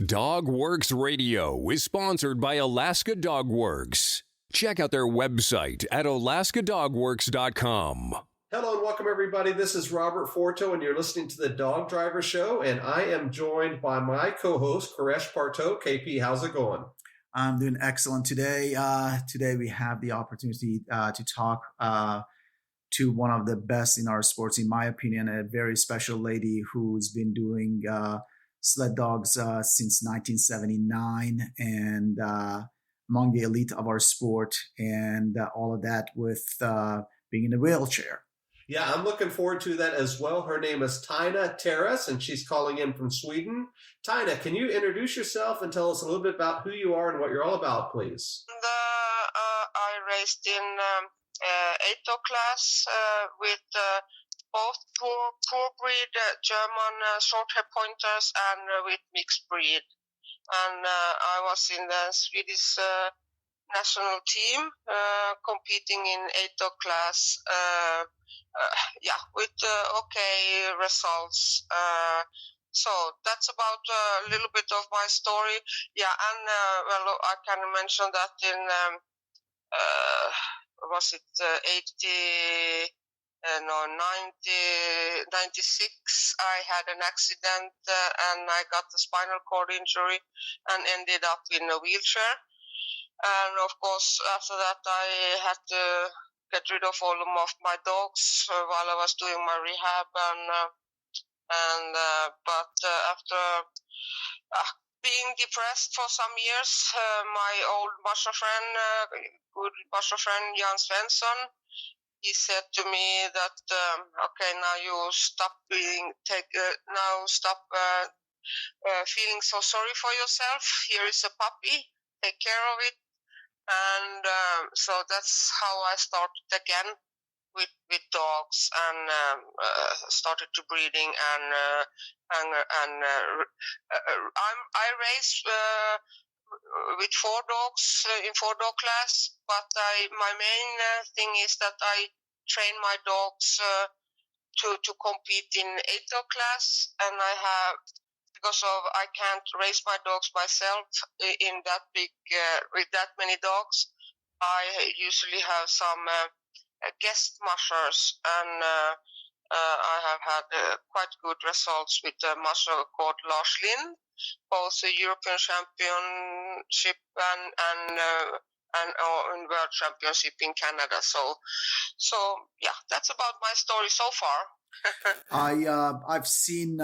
Dogworks Radio is sponsored by Alaska Dogworks. Check out their website at alaskadogworks.com. Hello and welcome, everybody. This is Robert Forto, and you're listening to the Dog Driver Show, and I am joined by my co-host, Koresh Parto. KP, how's it going? I'm doing excellent today. Today we have the opportunity to talk to one of the best in our sports, in my opinion, a very special lady who's been doing sled dogs since 1979 and among the elite of our sport, and all of that with being in a wheelchair. Yeah, I'm looking forward to that as well. Her name is Taina Teras, and she's calling in from Sweden. Taina, can you introduce yourself and tell us a little bit about who you are and what you're all about, please? I raced in 8 class with both poor breed German short-hair pointers and with mixed breed. And I was in the Swedish national team competing in 8 class. With okay results. So that's about a little bit of my story. Yeah, and I can mention that in was it 96, I had an accident and I got a spinal cord injury and ended up in a wheelchair. And of course, after that, I had to get rid of all of my dogs while I was doing my rehab, but after being depressed for some years, my old musher friend, good musher friend Jan Svensson, he said to me that now you stop feeling so sorry for yourself. Here is a puppy, take care of it. And so that's how I started again with dogs, and started to breeding, I race with 4 dogs in 4-dog class, but my main thing is that I train my dogs to compete in 8-dog class, and I have, because I can't raise my dogs myself in that big with that many dogs. I usually have some guest mushers, and I have had quite good results with a musher called Lars Lind, both the European Championship and World Championship in Canada. So yeah, that's about my story so far. I've seen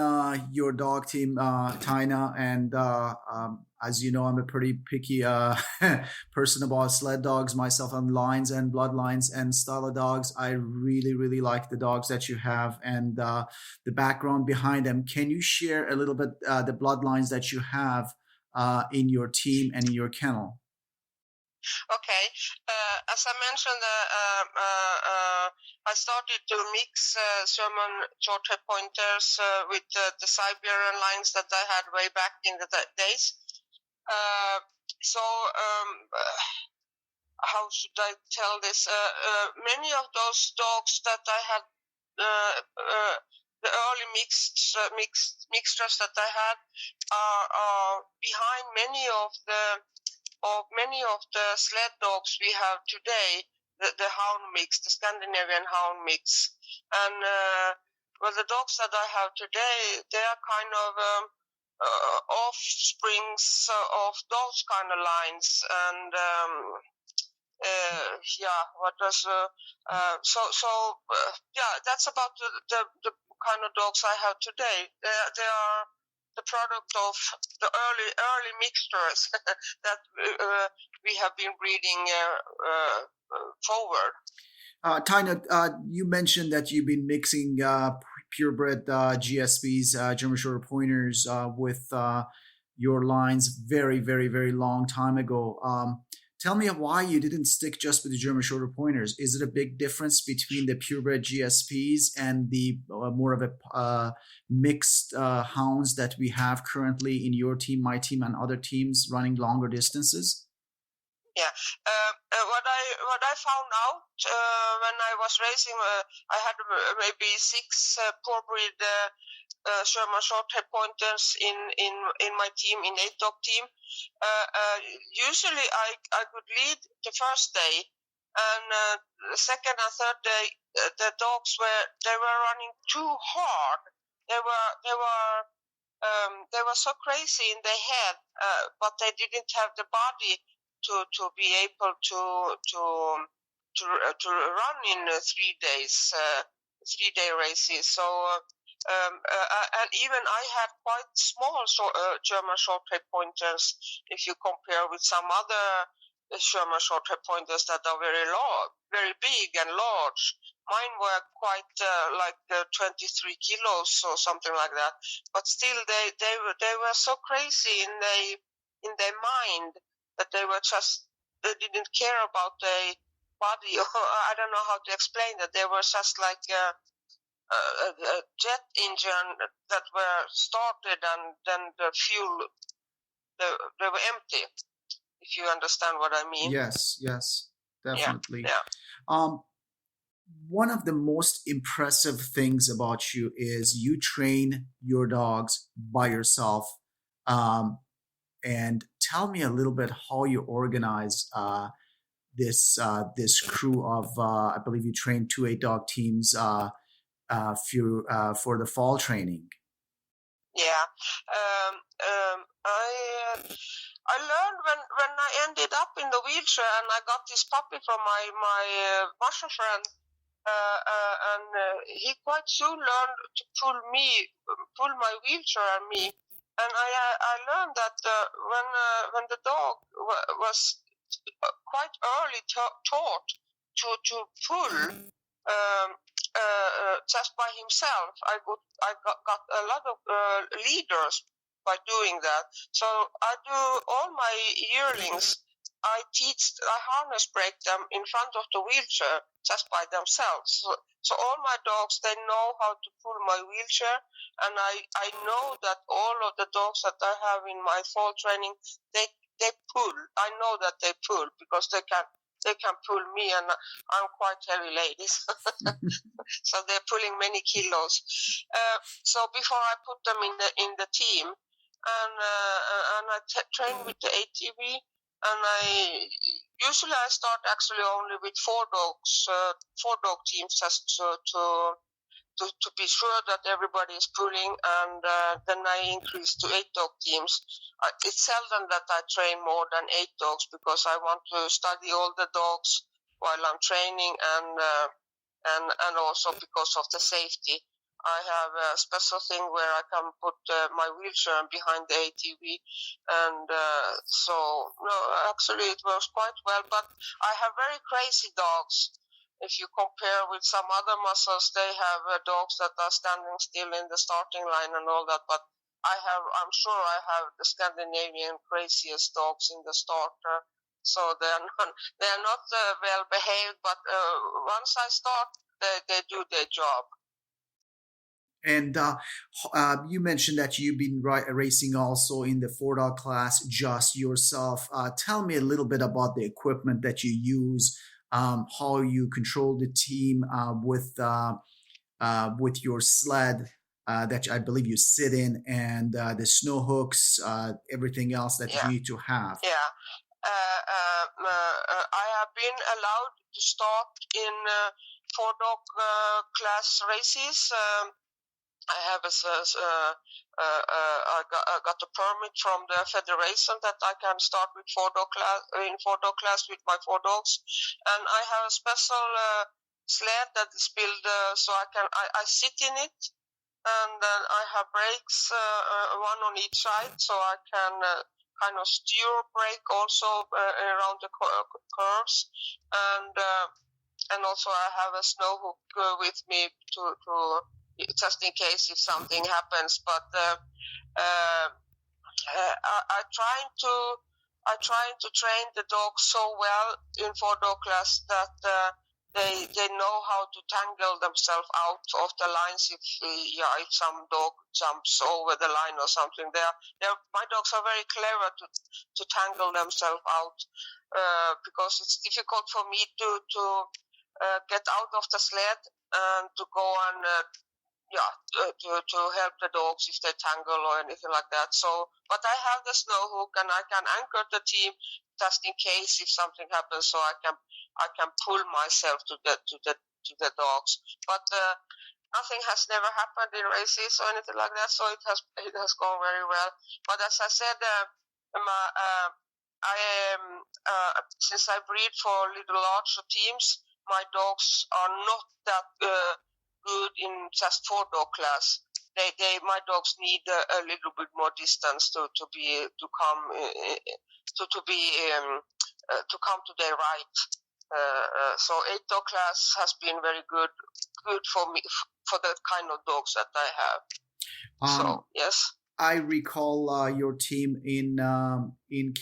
your dog team, Taina, and as you know, I'm a pretty picky person about sled dogs myself, on lines and bloodlines and style of dogs. I really, really like the dogs that you have and the background behind them. Can you share a little bit the bloodlines that you have in your team and in your kennel? Okay, as I mentioned, I started to mix German short-hair pointers with the Siberian lines that I had way back in the days. How should I tell this? Many of those dogs that I had, the early mixtures that I had, are behind many of the sled dogs we have today, the hound mix, the Scandinavian hound mix. And the dogs that I have today, they are kind of offsprings of those kind of lines. And that's about the kind of dogs I have today. They are the product of the early mixtures that we have been breeding forward. Taina, you mentioned that you've been mixing purebred GSPs, German Shorter Pointers, with your lines very, very, very long time ago. Tell me why you didn't stick just with the German Shorter Pointers. Is it a big difference between the purebred GSPs and the more of a mixed hounds that we have currently in your team, my team, and other teams running longer distances? Yeah, what I found out when I was racing, I had maybe 6 poor breed Sherman Shorthair pointers in my team, in 8-dog team. Usually I could lead the first day, and the second and third day the dogs were running too hard. They were so crazy in their head, but they didn't have the body to be able to run in 3 days, 3-day races. So. And even I had quite small German Shorthair pointers if you compare with some other German Shorthair pointers that are very big and large. Mine were quite 23 kilos or something like that. But still, they were so crazy in their mind that they didn't care about their body. I don't know how to explain that. They were just like a jet engine that were started, and then the fuel they were empty. If you understand what I mean. Yes, definitely. Yeah. One of the most impressive things about you is you train your dogs by yourself. And tell me a little bit how you organize this crew of I believe you train 2 8-dog teams for the fall training. Yeah, I learned when I ended up in the wheelchair and I got this puppy from my musher friend, and he quite soon learned to pull my wheelchair and me, and I learned that when the dog was quite early taught to pull. Just by himself, I got a lot of leaders by doing that. So I do all my yearlings. I harness break them in front of the wheelchair just by themselves. So all my dogs, they know how to pull my wheelchair, and I know that all of the dogs that I have in my fall training, they pull. I know that they pull because they can pull me, and I'm quite heavy ladies. So they're pulling many kilos. So before I put them in the team, and I train with the ATV, and I usually start actually only with 4 dogs, 4-dog teams, just to be sure that everybody is pulling, and then I increase to 8-dog teams. It's seldom that I train more than 8 dogs because I want to study all the dogs while I'm training, and also because of the safety. I have a special thing where I can put my wheelchair behind the ATV, and so no, actually it works quite well. But I have very crazy dogs. If you compare with some other muscles, they have dogs that are standing still in the starting line and all that. But I'm sure I have the Scandinavian craziest dogs in the starter. So they are not well behaved. But once I start, they do their job. And you mentioned that you've been racing also in the 4-dog class just yourself. Tell me a little bit about the equipment that you use, how you control the team with your sled that I believe you sit in, and the snow hooks, everything else that you need to have. Yeah. I have been allowed to start in 4-dog class races. I have I got a permit from the federation that I can start with 4-dog class with my 4 dogs, and I have a special sled that is built so I sit in it, and then I have brakes, one on each side, so I can kind of steer brake also around the curves, and also I have a snow hook with me to just in case if something happens. But I trying to train the dogs so well in 4-dog class that they know how to tangle themselves out of the lines if some dog jumps over the line or something. My dogs are very clever to tangle themselves out because it's difficult for me to get out of the sled and to go and to help the dogs if they tangle or anything like that. So, but I have the snow hook and I can anchor the team just in case if something happens, so I can pull myself to the dogs. But nothing has never happened in races or anything like that, so it has gone very well. But as I said, since I breed for little larger teams, my dogs are not that good in just 4-dog class. My dogs need a little bit more distance to come to their right. So 8-dog class has been very good for me for the kind of dogs that I have. So yes. I recall your team in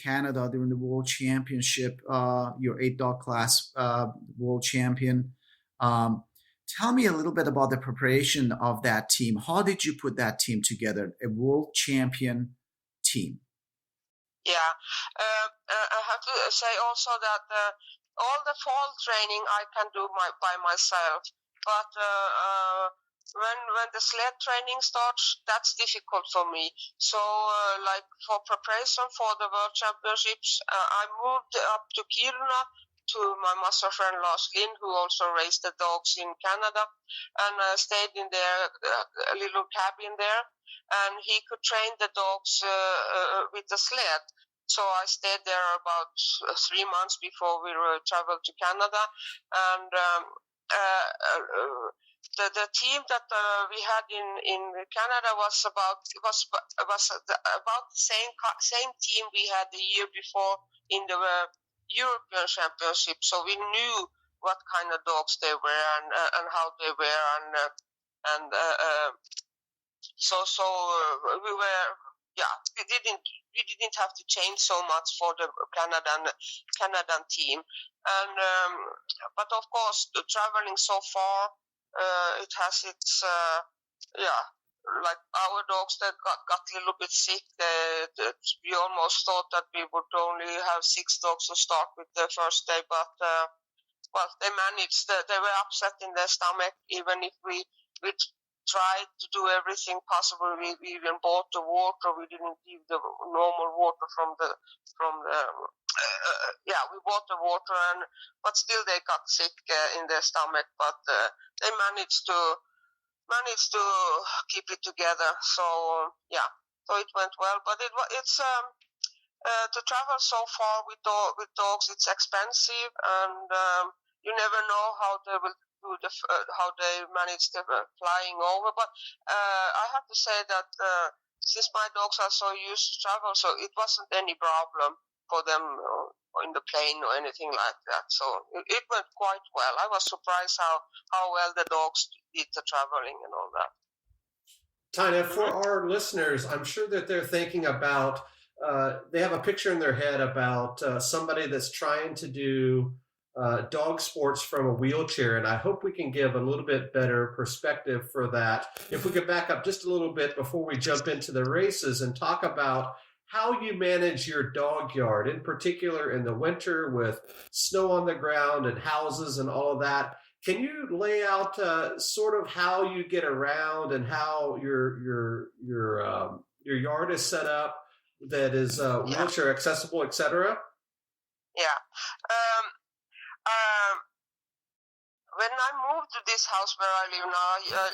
Canada during the World Championship, your 8-dog class world champion. Tell me a little bit about the preparation of that team. How did you put that team together, a world champion team? Yeah, I have to say also that all the fall training I can do by myself, but when the sled training starts, that's difficult for me. So, like for preparation for the World Championships, I moved up to Kiruna to my master friend Lars Lind, who also raised the dogs in Canada, and stayed in their a little cabin there, and he could train the dogs with the sled. So I stayed there about 3 months before we traveled to Canada, and the team that we had in Canada was about the same team we had the year before in the European Championship. So we knew what kind of dogs they were and how they were, and so we were. Yeah, we didn't have to change so much for the Canadian team, and but of course traveling so far, it has its like our dogs that got a little bit sick. We almost thought that we would only have 6 dogs to start with the first day, but well, they managed. They were upset in their stomach, even if we tried to do everything possible. We even bought the water. We didn't give the normal water we bought the water, but still they got sick in their stomach. But they managed to keep it together. So so it went well. But it's to travel so far with dogs. It's expensive, and you never know how they will. How they manage the flying over, but I have to say that since my dogs are so used to travel, so it wasn't any problem for them in the plane or anything like that. So it went quite well. I was surprised how well the dogs did the traveling and all that. Taina, for our listeners, I'm sure that they're thinking about. They have a picture in their head about somebody that's trying to do dog sports from a wheelchair, and I hope we can give a little bit better perspective for that. If we could back up just a little bit before we jump into the races and talk about how you manage your dog yard, in particular in the winter with snow on the ground and houses and all of that. Can you lay out sort of how you get around and how your yard is set up that is wheelchair accessible, etc.? Yeah. When I moved to this house where I live now,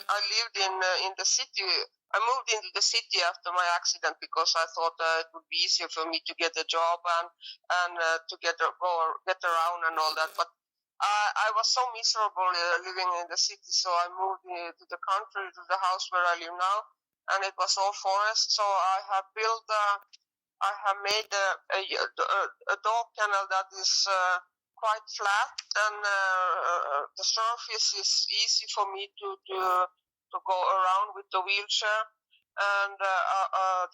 I lived in the city. I moved into the city after my accident because I thought it would be easier for me to get a job and to get around and all that. But I was so miserable living in the city, so I moved to the country, to the house where I live now, and it was all forest. So I have made a dog kennel that is quite flat, and the surface is easy for me to go around with the wheelchair. And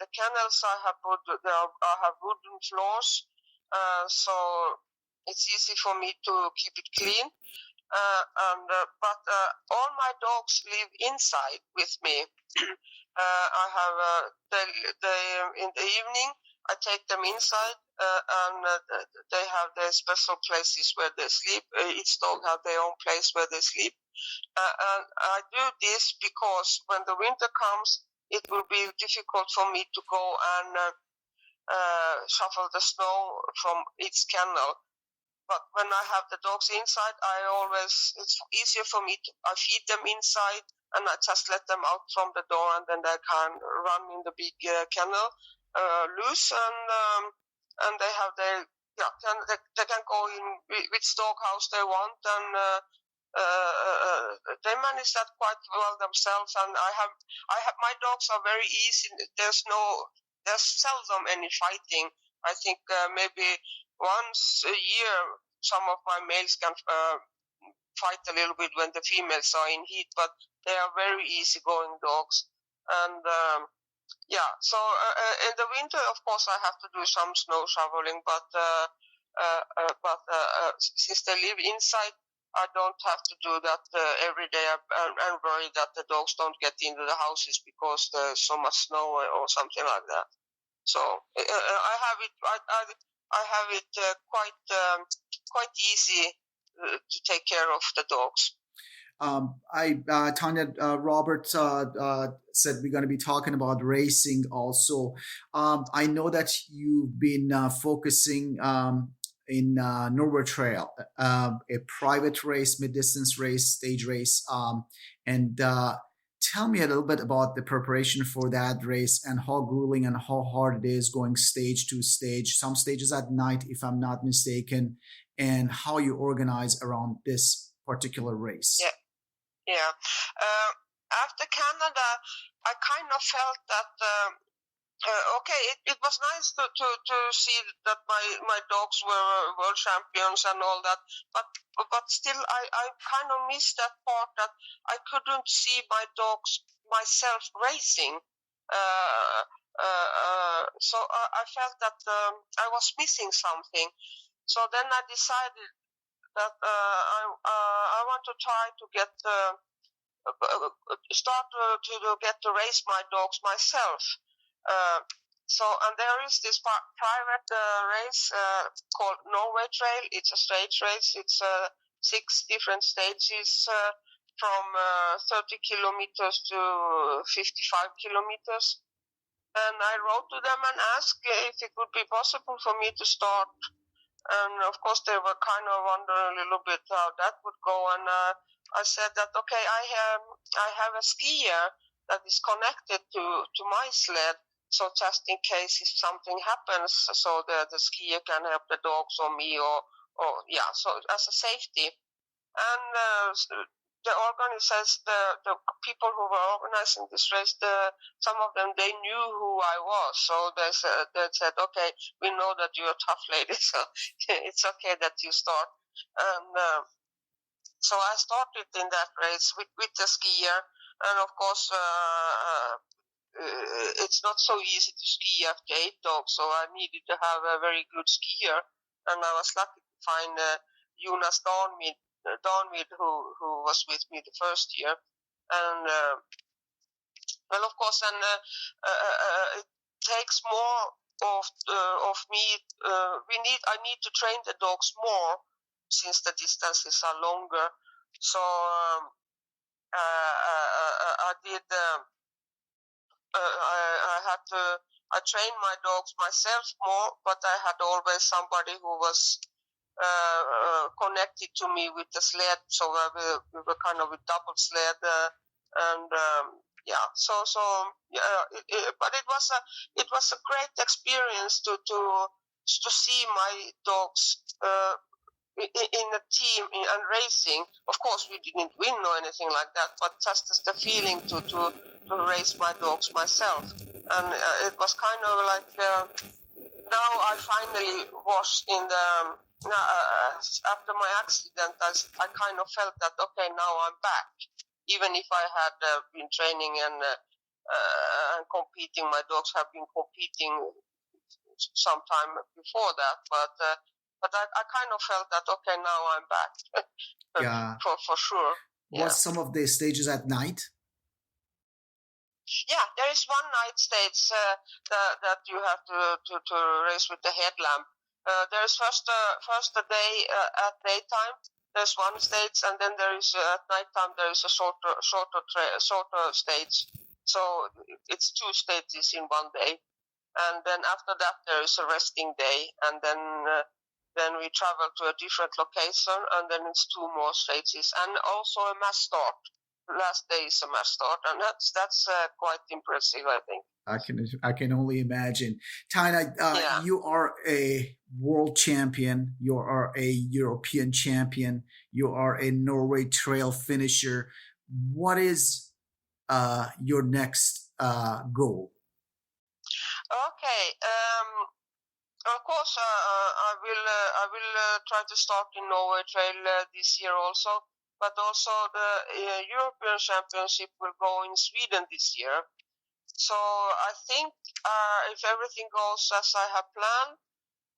the kennels I have have wooden floors, so it's easy for me to keep it clean. But all my dogs live inside with me. I have in the evening I take them inside, and they have their special places where they sleep. Each dog have their own place where they sleep. And I do this because when the winter comes, it will be difficult for me to go and shuffle the snow from each kennel. But when I have the dogs inside, it's easier for me I feed them inside, and I just let them out from the door, and then they can run in the big kennel loose, and they have they can go in which dog house they want, and they manage that quite well themselves. And I have my dogs are very easy. There's seldom any fighting. I think maybe once a year, some of my males can fight a little bit when the females are in heat, but they are very easygoing dogs. And so in the winter, of course, I have to do some snow shoveling, but since they live inside, I don't have to do that every day and worry that the dogs don't get into the houses because there's so much snow or something like that. So I have it. I have it quite easy to take care of the dogs. Taina, Robert said we're going to be talking about racing also. I know that you've been focusing in Norway Trail, a private race, mid-distance race, stage race, and tell me a little bit about the preparation for that race and how grueling and how hard it is going stage to stage, some stages at night, if I'm not mistaken, and how you organize around this particular race. Yeah. After Canada, I kind of felt that it was nice to see that my dogs were world champions and all that, but still I kind of missed that part that I couldn't see my dogs myself racing. So I felt that I was missing something. So then I decided that I want to try to get start to get to race my dogs myself. And there is this private race called Norway Trail. It's a stage race. It's 6 different stages from 30 kilometers to 55 kilometers. And I wrote to them and asked if it would be possible for me to start. And of course, they were kind of wondering a little bit how that would go. And I said that, okay, I have a skier that is connected to my sled. So just in case if something happens, so the skier can help the dogs or me so as a safety. And the organizers, the people who were organizing this race, some of them, they knew who I was. So they said, okay, we know that you're a tough lady, so it's okay that you start. And so I started in that race with the skier. And of course, it's not so easy to ski after 8 dogs, so I needed to have a very good skier. And I was lucky to find Jonas Dawnmead, who was with me the first year. And well, of course, and it takes more of me. I need to train the dogs more since the distances are longer. So I did. I trained my dogs myself more, but I had always somebody who was connected to me with the sled. So we were kind of a double sled, but it was a great experience to see my dogs in a team and racing. Of course, we didn't win or anything like that, but just as the feeling to race my dogs myself. And it was kind of like now I finally was in the after my accident. I kind of felt that okay, now I'm back. Even if I had been training and competing, my dogs have been competing sometime before that, but I kind of felt that, okay, now I'm back. Yeah. For sure. Was some of the stages at night? Yeah, there is one night stage that you have to race with the headlamp. There's first a day at daytime. There's one stage, and then there is at nighttime there is a shorter stage. So it's 2 stages in one day, and then after that there is a resting day, and then we travel to a different location, and then it's 2 more stages, and also a mass start. Last day is a mass start, and that's quite impressive, I think. I can only imagine. Taina, you are a world champion. You are a European champion. You are a Norway trail finisher. What is your next goal? Okay. Of course, I will try to start in Norway Trail this year also. But also the European Championship will go in Sweden this year. So I think if everything goes as I have planned,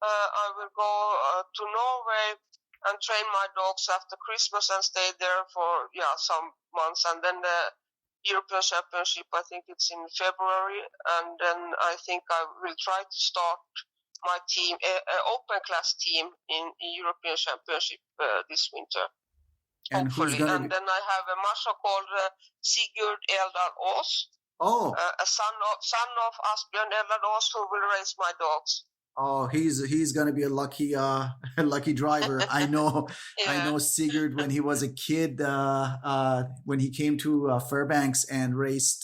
I will go to Norway and train my dogs after Christmas and stay there for some months. And then the European Championship, I think it's in February. And then I think I will try to start my team, open class team in European Championship this winter. And hopefully. And then I have a musher called Sigurd Eldar Aas. Oh, a son of Asbjørn Eldar Aas, who will race my dogs. Oh, he's gonna be a lucky lucky driver. I know. Yeah. I know Sigurd when he was a kid. When he came to Fairbanks and raced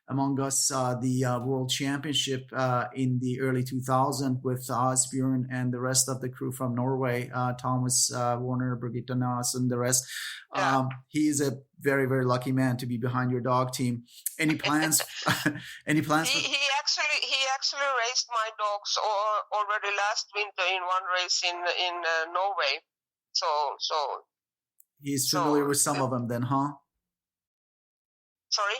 among us the World Championship in the early 2000s with Asbjørn and the rest of the crew from Norway, Thomas Warner, Birgitta Nas, and the rest. Yeah. He's a very, very lucky man to be behind your dog team. Any plans? Any plans? He actually raced my dogs already last winter in one race in Norway. So he's familiar with some of them, then, huh? Sorry,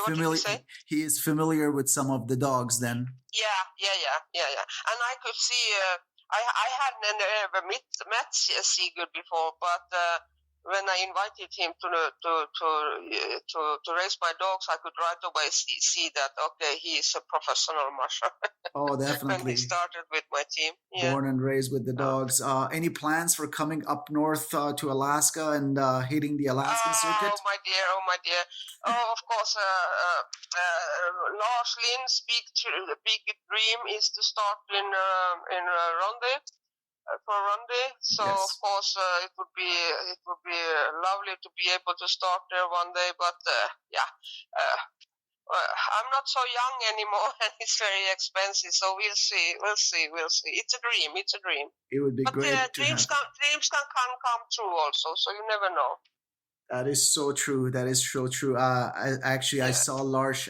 what did you say? He is familiar with some of the dogs, then. Yeah. And I could see. I hadn't ever met Sigurd before, but when I invited him to race my dogs, I could right away see that he is a professional musher. Oh, definitely. When he started with my team. Yeah. Born and raised with the dogs. Any plans for coming up north to Alaska and hitting the Alaskan circuit? Oh my dear. Oh, of course. Lars Lind's big dream is to start in Ronde. For Ronde, so yes. Of course it would be lovely to be able to start there one day, but I'm not so young anymore, and it's very expensive. So we'll see. It's a dream. It would be great. But dreams can come true also. So you never know. That is so true. I saw Lars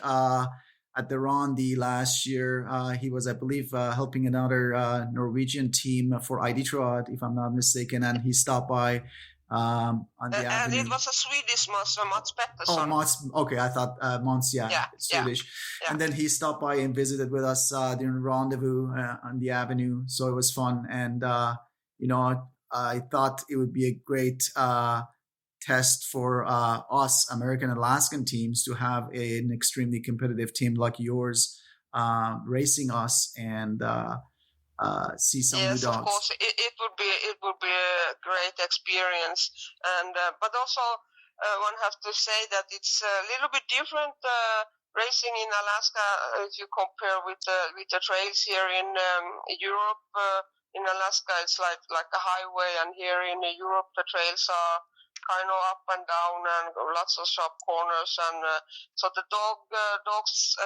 at the Ronde last year. He was, I believe, helping another Norwegian team for Iditarod, if I'm not mistaken, and he stopped by on the avenue. And it was a Swedish Mats Pettersson. Oh, Mats. Okay, I thought Mats, Swedish. Yeah. And then he stopped by and visited with us during Rendezvous on the avenue. So it was fun. And, I thought it would be a great test for us American Alaskan teams to have an extremely competitive team like yours racing us and see some new dogs. Yes, of course, it would be a great experience, and but also one has to say that it's a little bit different racing in Alaska if you compare with the trails here in Europe. In Alaska, it's like a highway, and here in Europe, the trails are kind of up and down and lots of sharp corners, and so the dogs.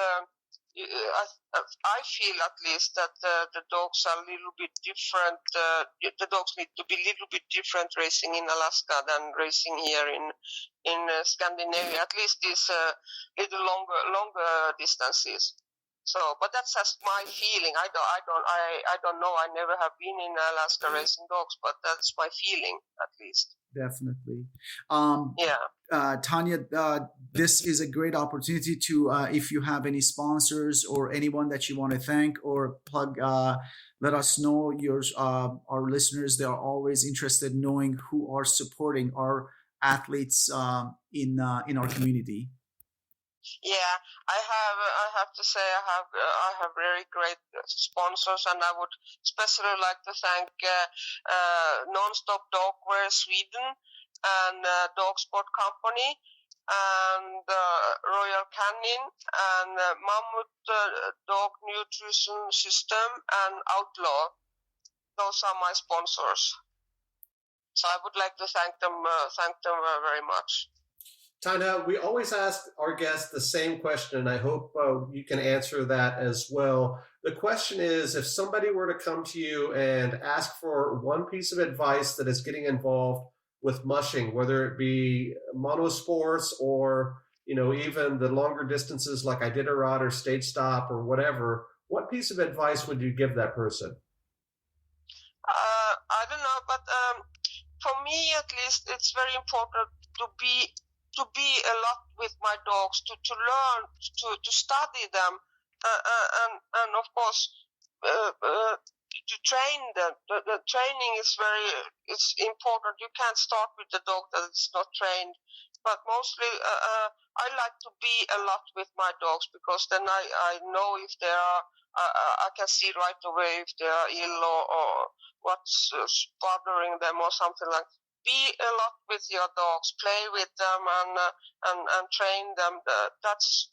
I feel at least that the dogs are a little bit different. The dogs need to be a little bit different racing in Alaska than racing here in Scandinavia. At least these little longer distances. So, but that's just my feeling. I don't know. I never have been in Alaska racing dogs, but that's my feeling at least. Definitely. Taina, this is a great opportunity to, if you have any sponsors or anyone that you want to thank or plug, let us know. Our listeners, they are always interested in knowing who are supporting our athletes in our community. Yeah, I have to say I have very great sponsors, and I would especially like to thank Nonstop Dogwear Sweden and Dog Sport Company and Royal Canin and Mammoth Dog Nutrition System and Outlaw. Those are my sponsors. So I would like to thank them very much. Taina, we always ask our guests the same question, and I hope you can answer that as well. The question is, if somebody were to come to you and ask for one piece of advice that is getting involved with mushing, whether it be monosports or even the longer distances like Iditarod or State Stop or whatever, what piece of advice would you give that person? I don't know, but for me at least, it's very important to be a lot with my dogs, to learn, to study them, and of course to train them. The training is it's important. You can't start with the dog that is not trained. But mostly, I like to be a lot with my dogs, because then I know if they are. I can see right away if they are ill or what's bothering them or something like. Be a lot with your dogs, play with them, and train them. That's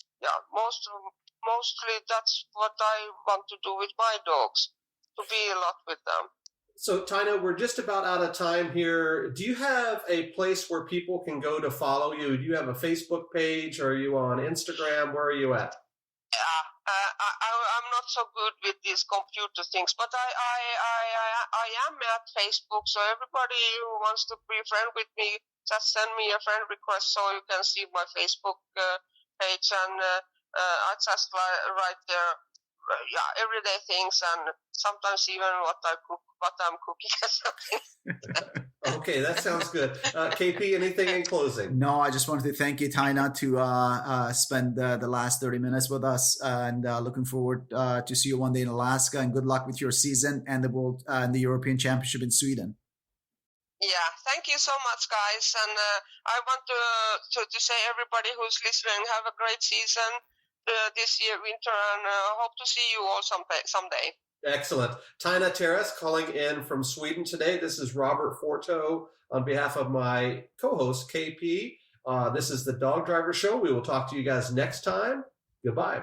mostly that's what I want to do with my dogs, to be a lot with them. So, Taina, we're just about out of time here. Do you have a place where people can go to follow you? Do you have a Facebook page? Are you on Instagram? Where are you at? I'm not so good with these computer things, but I am at Facebook. So everybody who wants to be a friend with me, just send me a friend request so you can see my Facebook page, and I just write there. Everyday things, and sometimes even what I'm cooking or something. Okay, that sounds good. KP, anything in closing? No, I just wanted to thank you, Taina, to spend the last 30 minutes with us, and looking forward to see you one day in Alaska, and good luck with your season and the World and the European Championship in Sweden. Yeah, thank you so much, guys, and I want to say everybody who's listening, have a great season this year, winter, and hope to see you all someday. Excellent. Taina Teras calling in from Sweden today. This is Robert Forto on behalf of my co-host, KP. This is the Dog Driver Show. We will talk to you guys next time. Goodbye.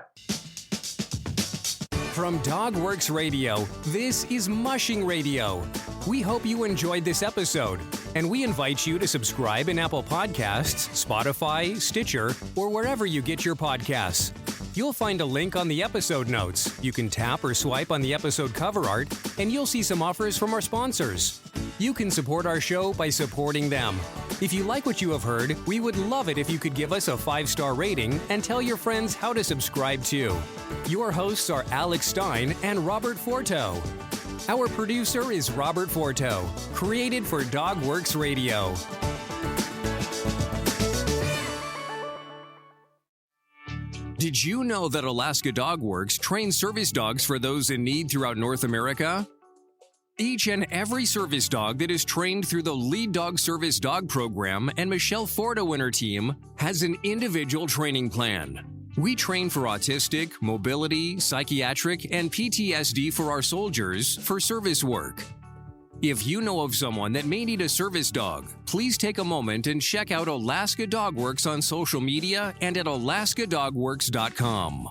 From DogWorks Radio, this is Mushing Radio. We hope you enjoyed this episode, and we invite you to subscribe in Apple Podcasts, Spotify, Stitcher, or wherever you get your podcasts. You'll find a link on the episode notes. You can tap or swipe on the episode cover art, and you'll see some offers from our sponsors. You can support our show by supporting them. If you like what you have heard, we would love it if you could give us a 5-star rating and tell your friends how to subscribe too. Your hosts are Alex Stein and Robert Forto. Our producer is Robert Forto, created for DogWorks Radio. Did you know that Alaska Dogworks trains service dogs for those in need throughout North America? Each and every service dog that is trained through the Lead Dog Service Dog Program and Michelle Forto and her team has an individual training plan. We train for autistic, mobility, psychiatric, and PTSD for our soldiers for service work. If you know of someone that may need a service dog, please take a moment and check out Alaska Dogworks on social media and at alaskadogworks.com.